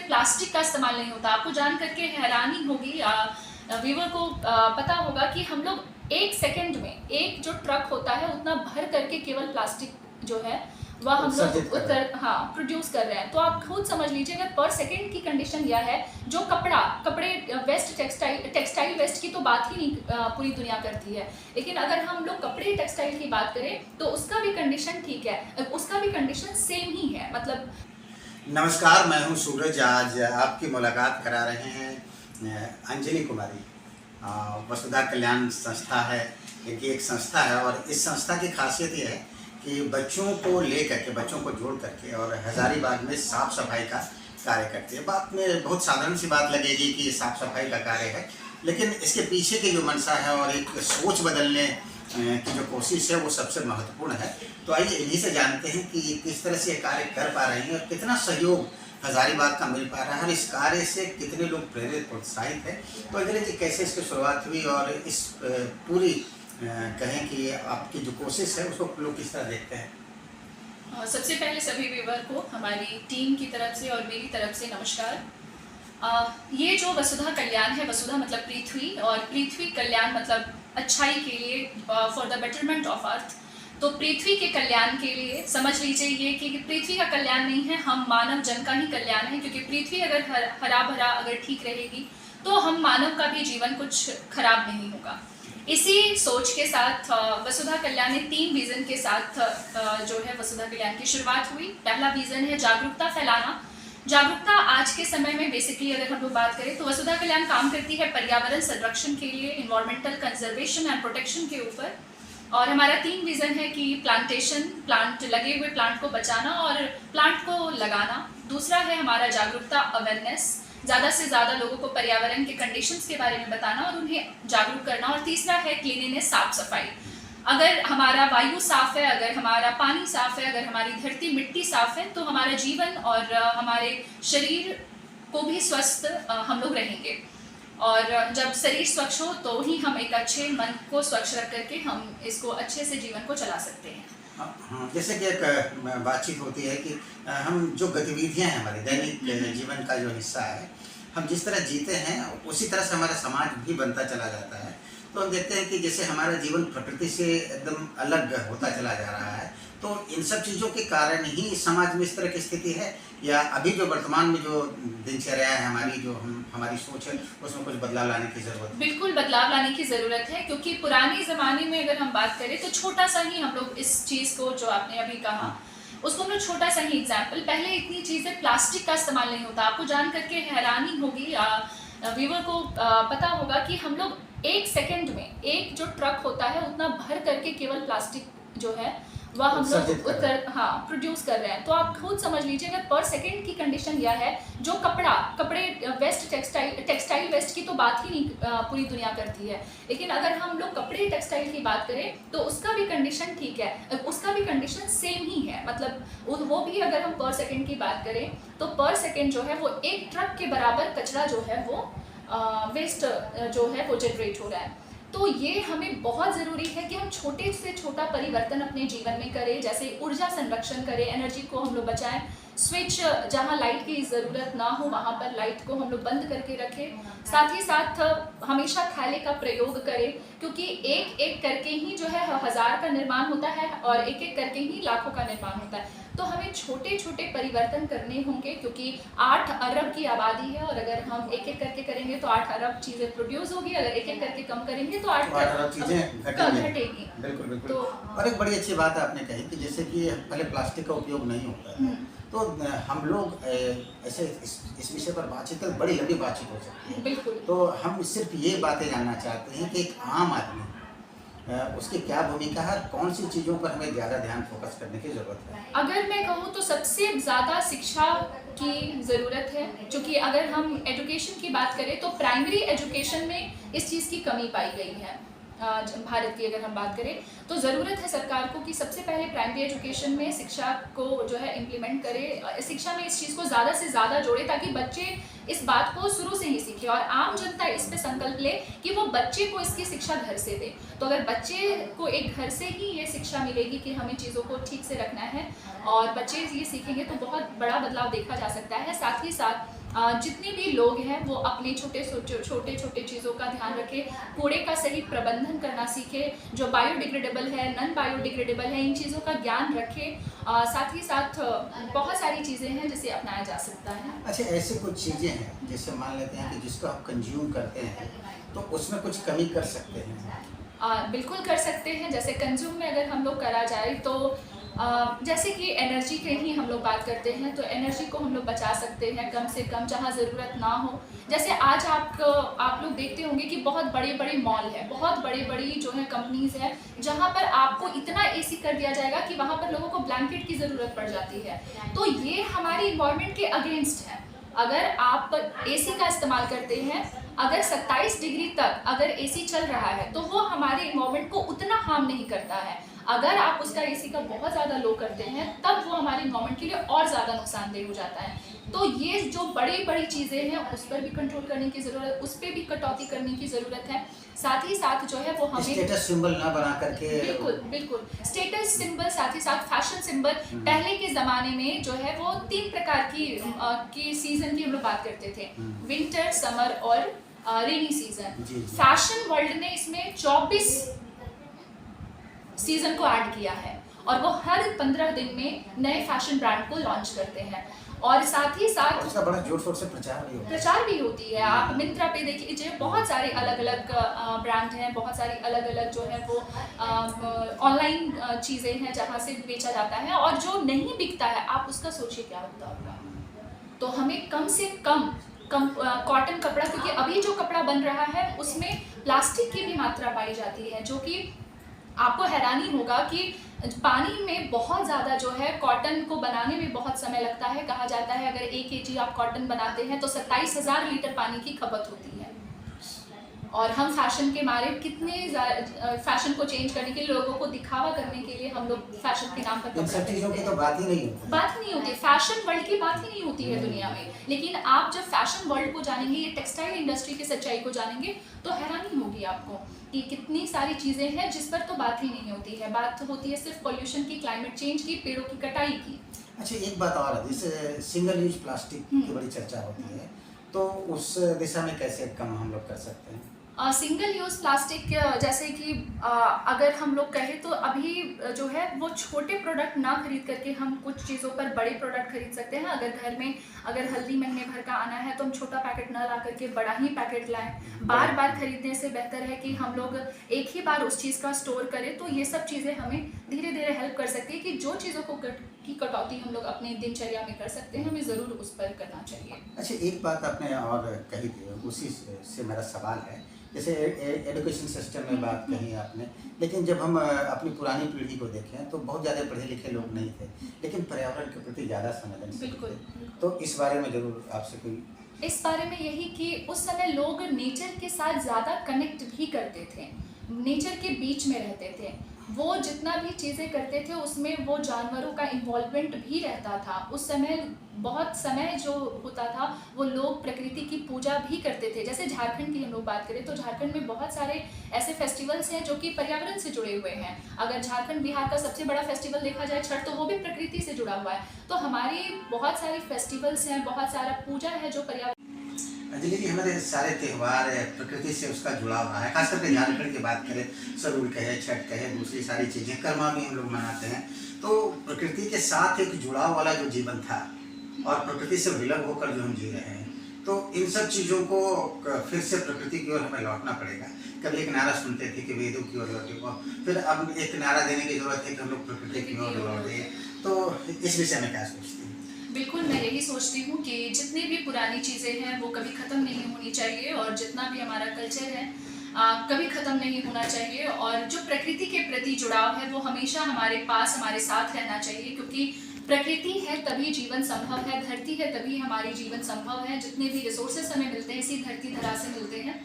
Plastic का इस्तेमाल नहीं होता। आपको जान करके हैरानी होगी या व्यूअर को पता होगा कि हम लोग 1 सेकंड में एक जो ट्रक होता है उतना भर करके केवल प्लास्टिक जो है वह हम लोग प्रोड्यूस कर रहे हैं। तो आप खुद समझ लीजिए अगर पर सेकंड की कंडीशन यह है, जो कपड़े वेस्ट टेक्सटाइल वेस्ट की तो बात ही नहीं पूरी दुनिया करती है, लेकिन अगर हम लोग कपड़े टेक्सटाइल की बात करें तो उसका भी कंडीशन ठीक है, उसका भी कंडीशन सेम ही है। मतलब नमस्कार, मैं हूं सूरज। आज आपकी मुलाकात करा रहे हैं अंजनी कुमारी। वसुधा कल्याण संस्था है, एक संस्था है और इस संस्था की खासियत ये है कि बच्चों को ले करके, बच्चों को जोड़ करके और हजारीबाग में साफ सफाई का कार्य करती है। बात में बहुत साधारण सी बात लगेगी कि साफ सफाई का कार्य है, लेकिन इसके पीछे की जो मंशा है और एक सोच बदलने की जो कोशिश है वो सबसे महत्वपूर्ण है। तो आइए इन्हीं से जानते हैं कि किस तरह से ये कार्य कर पा रही हैं और कितना सहयोग हजारीबाग का मिल पा रहा है और इस कार्य से कितने लोग प्रेरित प्रोत्साहित हैं। तो अंजलि जी, कैसे इसकी शुरुआत हुई और इस पूरी कहें कि आपकी जो कोशिश है उसको लोग किस तरह देखते हैं? सबसे पहले सभी व्यूअर को हमारी टीम की तरफ से और मेरी तरफ से नमस्कार। ये जो वसुधा कल्याण है, वसुधा मतलब पृथ्वी और पृथ्वी कल्याण मतलब अच्छाई के लिए, for the betterment of earth. तो पृथ्वी के कल्याण के लिए समझ लीजिए ये कि पृथ्वी का कल्याण नहीं है, हम मानव जन का ही कल्याण है, क्योंकि पृथ्वी अगर हरा भरा अगर ठीक रहेगी तो हम मानव का भी जीवन कुछ खराब नहीं होगा। इसी सोच के साथ वसुधा कल्याण ने 3 विजन के साथ जो है वसुधा कल्याण की शुरुआत हुई। पहला विजन है जागरूकता फैलाना। जागरूकता आज के समय में बेसिकली अगर हम लोग बात करें तो वसुधा कल्याण काम करती है पर्यावरण संरक्षण के लिए, इन्वायरमेंटल कंजर्वेशन एंड प्रोटेक्शन के ऊपर। और हमारा 3 विजन है कि प्लांटेशन, प्लांट लगे हुए प्लांट को बचाना और प्लांट को लगाना। दूसरा है हमारा जागरूकता अवेयरनेस, ज़्यादा से ज़्यादा लोगों को पर्यावरण के कंडीशंस के बारे में बताना और उन्हें जागरूक करना। और तीसरा है क्लीनिनेस, साफ सफाई। अगर हमारा वायु साफ है, अगर हमारा पानी साफ है, अगर हमारी धरती मिट्टी साफ है तो हमारा जीवन और हमारे शरीर को भी स्वस्थ हम लोग रहेंगे। और जब शरीर स्वच्छ हो तो ही हम एक अच्छे मन को स्वच्छ रख करके हम इसको अच्छे से जीवन को चला सकते हैं। हाँ, जैसे कि एक बातचीत होती है कि हम जो गतिविधियां हैं हमारे दैनिक जीवन का जो हिस्सा है, हम जिस तरह जीते हैं उसी तरह से हमारा समाज भी बनता चला जाता है। तो हम देखते हैं कि जैसे हमारा जीवन प्रकृति से एकदम अलग होता चला जा रहा है, तो इन सब चीज़ों के कारण ही समाज में इस तरह की स्थिति है, या अभी जो वर्तमान में जो दिनचर्या है हमारी, जो हमारी सोच है, उसमें कुछ बदलाव लाने की ज़रूरत है? बिल्कुल बदलाव लाने की ज़रूरत है, क्योंकि पुराने ज़माने में अगर हम बात करें तो छोटा सा ही हम लोग इस चीज़ को जो आपने अभी कहा उसको हम लोग छोटा सा ही एग्जाम्पल, पहले इतनी चीज़ें प्लास्टिक का इस्तेमाल नहीं होता। आपको जान करके हैरानी होगी या व्यूअर को पता होगा कि हम लोग 1 सेकंड में एक जो ट्रक होता है उतना भर करके केवल प्लास्टिक जो है वह हम लोग प्रोड्यूस कर रहे हैं। तो आप खुद समझ लीजिए अगर पर सेकंड की कंडीशन यह है, जो कपड़े वेस्ट टेक्सटाइल वेस्ट की तो बात ही नहीं पूरी दुनिया करती है, लेकिन अगर हम लोग कपड़े टेक्सटाइल की बात करें तो उसका भी कंडीशन ठीक है, उसका भी कंडीशन सेम ही है। मतलब वो भी अगर हम पर सेकंड की बात करें तो पर सेकंड जो है वो एक ट्रक के बराबर कचरा जो है वो वेस्ट जो है वो जनरेट हो रहा है। तो ये हमें बहुत ज़रूरी है कि हम छोटे से छोटा परिवर्तन अपने जीवन में करें, जैसे ऊर्जा संरक्षण करें, एनर्जी को हम लोग बचाएं, स्विच जहां लाइट की ज़रूरत ना हो वहां पर लाइट को हम लोग बंद करके रखें। साथ ही साथ हमेशा थैले का प्रयोग करें, क्योंकि एक एक करके ही जो है 1000 का निर्माण होता है और एक एक करके ही लाखों का निर्माण होता है। तो हमें छोटे छोटे परिवर्तन करने होंगे, क्योंकि 8 अरब की आबादी है और अगर हम एक एक करके करेंगे तो 8 अरब चीज़ें प्रोड्यूस होगी, अगर एक एक करके कम करेंगे तो 8 अरब चीज़ें घटेगी। बिल्कुल बिल्कुल। तो और एक बड़ी अच्छी बात आपने कही कि जैसे कि पहले प्लास्टिक का उपयोग नहीं होता है, तो हम लोग ऐसे इस विषय पर बातचीत कर बड़ी लंबी बातचीत हो सकती है। बिल्कुल। तो हम सिर्फ ये बातें जानना चाहते हैं कि एक आम आदमी उसकी क्या भूमिका है, कौन सी चीज़ों पर हमें ज़्यादा ध्यान फोकस करने की ज़रूरत है? अगर मैं कहूँ तो सबसे ज़्यादा शिक्षा की ज़रूरत है, क्योंकि अगर हम एजुकेशन की बात करें तो प्राइमरी एजुकेशन में इस चीज़ की कमी पाई गई है। भारत की अगर हम बात करें तो ज़रूरत है सरकार को कि सबसे पहले प्राइमरी एजुकेशन में शिक्षा को जो है इम्प्लीमेंट करे, शिक्षा में इस चीज़ को ज़्यादा से ज़्यादा जोड़े ताकि बच्चे इस बात को शुरू से ही सीखे और आम जनता इस पे संकल्प ले कि वो बच्चे को इसकी शिक्षा घर से दे। तो अगर बच्चे को एक घर से ही ये शिक्षा मिलेगी कि हमें चीज़ों को ठीक से रखना है और बच्चे ये सीखेंगे तो बहुत बड़ा बदलाव देखा जा सकता है। साथ ही साथ जितने भी लोग हैं वो अपने छोटे छोटे चीज़ों का ध्यान रखें, कूड़े का सही प्रबंधन करना सीखें, जो बायोडिग्रेडेबल है, नॉन बायोडिग्रेडेबल है, इन चीज़ों का ज्ञान रखें। साथ ही साथ बहुत सारी चीज़ें हैं जिसे अपनाया जा सकता है। अच्छा, ऐसे कुछ चीज़ें हैं जैसे मान लेते हैं कि जिसको आप कंज्यूम करते हैं तो उसमें कुछ कमी कर सकते हैं। बिल्कुल कर सकते हैं। जैसे कंज्यूम में अगर हम लोग करा जाए तो जैसे कि एनर्जी के ही हम लोग बात करते हैं, तो एनर्जी को हम लोग बचा सकते हैं कम से कम, जहाँ ज़रूरत ना हो। जैसे आज आप लोग देखते होंगे कि बहुत बड़े बड़े मॉल है, बहुत बड़ी बड़ी जो है कंपनीज है, जहाँ पर आपको इतना एसी कर दिया जाएगा कि वहाँ पर लोगों को ब्लैंकेट की ज़रूरत पड़ जाती है। तो ये हमारी इन्वायरमेंट के अगेंस्ट है। अगर आप एसी का इस्तेमाल करते हैं, अगर 27 डिग्री तक अगर एसी चल रहा है तो वो हमारे इन्वायरमेंट को उतना हार्म नहीं करता है। अगर आप उसका एसी का बहुत ज़्यादा लो करते हैं तब वो हमारे इन्वायरमेंट के लिए और ज़्यादा नुकसानदेह हो जाता है। तो ये जो बड़ी बड़ी चीज़ें हैं उस पर भी कंट्रोल करने की ज़रूरत, उस पर भी कटौती करने की ज़रूरत है। साथ ही साथ जो है वो हमें स्टेटस सिंबल ना बना करके, बिल्कुल स्टेटस सिंबल, साथ ही साथ फैशन सिंबल। पहले के ज़माने में जो है वो 3 प्रकार की सीज़न की हम लोग बात करते थे, विंटर, समर और रेनी सीजन। फैशन वर्ल्ड ने इसमें 24 सीजन को ऐड किया है और वो हर 15 दिन में नए फैशन ब्रांड को लॉन्च करते हैं। और साथ ही साथ उसका बड़ा जोर शोर से प्रचार भी होती है। आप मिंत्रा पे देखिए, बहुत सारे अलग अलग ब्रांड हैं, बहुत सारी अलग अलग जो है वो ऑनलाइन चीज़ें हैं जहाँ से बेचा जाता है। और जो नहीं बिकता है आप उसका सोचिए क्या होता होगा। तो हमें कम से कम कॉटन कपड़ा, क्योंकि अभी जो कपड़ा बन रहा है उसमें प्लास्टिक की भी मात्रा पाई जाती है, जो कि आपको हैरानी होगा कि पानी में बहुत ज़्यादा जो है कॉटन को बनाने में बहुत समय लगता है। कहा जाता है अगर 1 kg आप कॉटन बनाते हैं तो 27,000 लीटर पानी की खपत होती है। और हम फैशन के मारे कितने फैशन को चेंज करने के लिए, लोगों को दिखावा करने के लिए हम लोग फैशन के नाम पर इन सब चीज़ों की तो बात ही नहीं होती। फैशन वर्ल्ड की बात ही नहीं होती है दुनिया में। लेकिन आप जब फैशन वर्ल्ड को जानेंगे, ये टेक्सटाइल इंडस्ट्री की सच्चाई को जानेंगे तो हैरानी होगी आपको कि कितनी सारी चीज़ें हैं जिस पर तो बात ही नहीं होती है। बात होती है सिर्फ पोल्यूशन की, क्लाइमेट चेंज की, पेड़ों की कटाई की। अच्छा, एक बात और है, जैसे सिंगल यूज प्लास्टिक की बड़ी चर्चा होती है, तो उस दिशा में कैसे कम हम लोग कर सकते हैं? सिंगल यूज़ प्लास्टिक, जैसे कि अगर हम लोग कहें तो अभी जो है वो छोटे प्रोडक्ट ना खरीद करके हम कुछ चीज़ों पर बड़े प्रोडक्ट खरीद सकते हैं। अगर घर में अगर हल्दी महीने भर का आना है तो हम छोटा पैकेट ना ला करके बड़ा ही पैकेट लाएं। बार बार खरीदने से बेहतर है कि हम लोग एक ही बार उस चीज़ का स्टोर करें। तो ये सब चीज़ें हमें धीरे धीरे हेल्प कर सकती है कि जो चीज़ों को की कटौती हम लोग अपने दिनचर्या में कर सकते हैं, हमें ज़रूर उस पर करना चाहिए। अच्छा, एक बात आपने और कही थी, उसी से मेरा सवाल है, जैसे एजुकेशन सिस्टम में बात कही आपने, लेकिन जब हम अपनी पुरानी पीढ़ी को देखें तो बहुत ज़्यादा पढ़े लिखे लोग नहीं थे, लेकिन पर्यावरण के प्रति ज़्यादा संवेदनशील थे। तो इस बारे में ज़रूर आपसे कोई इस बारे में यही कि उस समय लोग नेचर के साथ ज़्यादा कनेक्ट भी करते थे, नेचर के बीच में रहते थे। वो जितना भी चीज़ें करते थे उसमें वो जानवरों का इन्वॉल्वमेंट भी रहता था। उस समय बहुत समय जो होता था वो लोग प्रकृति की पूजा भी करते थे। जैसे झारखंड की हम लोग बात करें तो झारखंड में बहुत सारे ऐसे फेस्टिवल्स हैं जो कि पर्यावरण से जुड़े हुए हैं। अगर झारखंड बिहार का सबसे बड़ा फेस्टिवल देखा जाए छठ, तो वो भी प्रकृति से जुड़ा हुआ है। तो हमारी बहुत सारी फेस्टिवल्स हैं, बहुत सारा पूजा है जो पर्यावरण। अंजलि जी, हमारे सारे त्यौहार प्रकृति से उसका जुड़ाव रहा है, खास करके झारखंड की बात करें, सरूल कहे, छठ कहे, दूसरी सारी चीज़ें, कर्मा भी हम लोग मनाते हैं। तो प्रकृति के साथ एक जुड़ाव वाला जो जीवन था और प्रकृति से विलग होकर जो हम जी रहे हैं, तो इन सब चीज़ों को फिर से प्रकृति की ओर हमें लौटना पड़ेगा। कभी एक नारा सुनते थे कि वेदों की ओर लौटे, फिर अब एक नारा देने की जरूरत है कि हम लोग प्रकृति की ओर लौटे। तो इस विषय में क्या सोचते हैं? बिल्कुल, मैं यही सोचती हूँ कि जितनी भी पुरानी चीज़ें हैं वो कभी ख़त्म नहीं होनी चाहिए, और जितना भी हमारा कल्चर है कभी ख़त्म नहीं होना चाहिए। और जो प्रकृति के प्रति जुड़ाव है वो हमेशा हमारे पास, हमारे साथ रहना चाहिए, क्योंकि प्रकृति है तभी जीवन संभव है, धरती है तभी हमारी जीवन संभव है। जितने भी रिसोर्सेस हमें मिलते हैं इसी धरती धरा से मिलते हैं।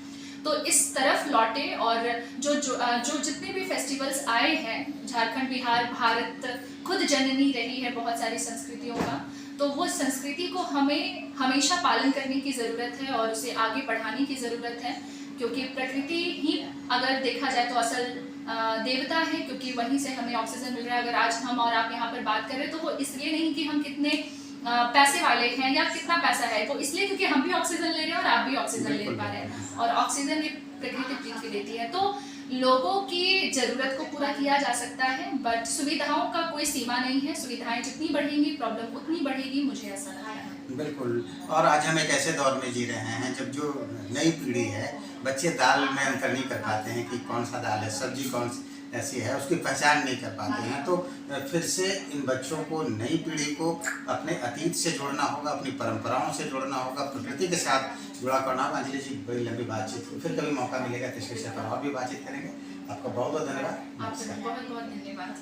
तो इस तरफ लौटे, और जो जितने भी फेस्टिवल्स आए हैं, झारखंड, बिहार, भारत खुद जननी रही है बहुत सारी संस्कृतियों का, तो वो संस्कृति को हमें हमेशा पालन करने की ज़रूरत है और उसे आगे बढ़ाने की ज़रूरत है। क्योंकि प्रकृति ही अगर देखा जाए तो असल देवता है, क्योंकि वहीं से हमें ऑक्सीजन मिल रहा है। अगर आज हम और आप यहाँ पर बात करें तो वो इसलिए नहीं कि हम कितने पैसे वाले हैं या कितना पैसा है, वो इसलिए क्योंकि हम भी ऑक्सीजन ले रहे हैं और आप भी ऑक्सीजन ले बिल्कुल, पा रहे हैं, बिल्कुल। और ऑक्सीजन ये प्रकृति पृथ्वी की देती है। तो लोगों की ज़रूरत को पूरा किया जा सकता है, बट सुविधाओं का कोई सीमा नहीं है। सुविधाएं जितनी बढ़ेंगी प्रॉब्लम उतनी बढ़ेगी, मुझे ऐसा लगता है। बिल्कुल। और आज हम एक ऐसे दौर में जी रहे हैं जब जो नई पीढ़ी है, बच्चे दाल में अंतर नहीं कर पाते हैं कि कौन सा दाल है, सब्जी कौन सी ऐसी है, उसकी पहचान नहीं कर पाते हैं। तो फिर से इन बच्चों को, नई पीढ़ी को अपने अतीत से जोड़ना होगा, अपनी परंपराओं से जोड़ना होगा, प्रकृति के साथ जुड़ा करना होगा। अंजलि जी, बड़ी लंबी बातचीत हुई, फिर कभी मौका मिलेगा तो इस विषय पर और भी बातचीत करेंगे। आपका बहुत बहुत धन्यवाद। आपका बहुत बहुत धन्यवाद।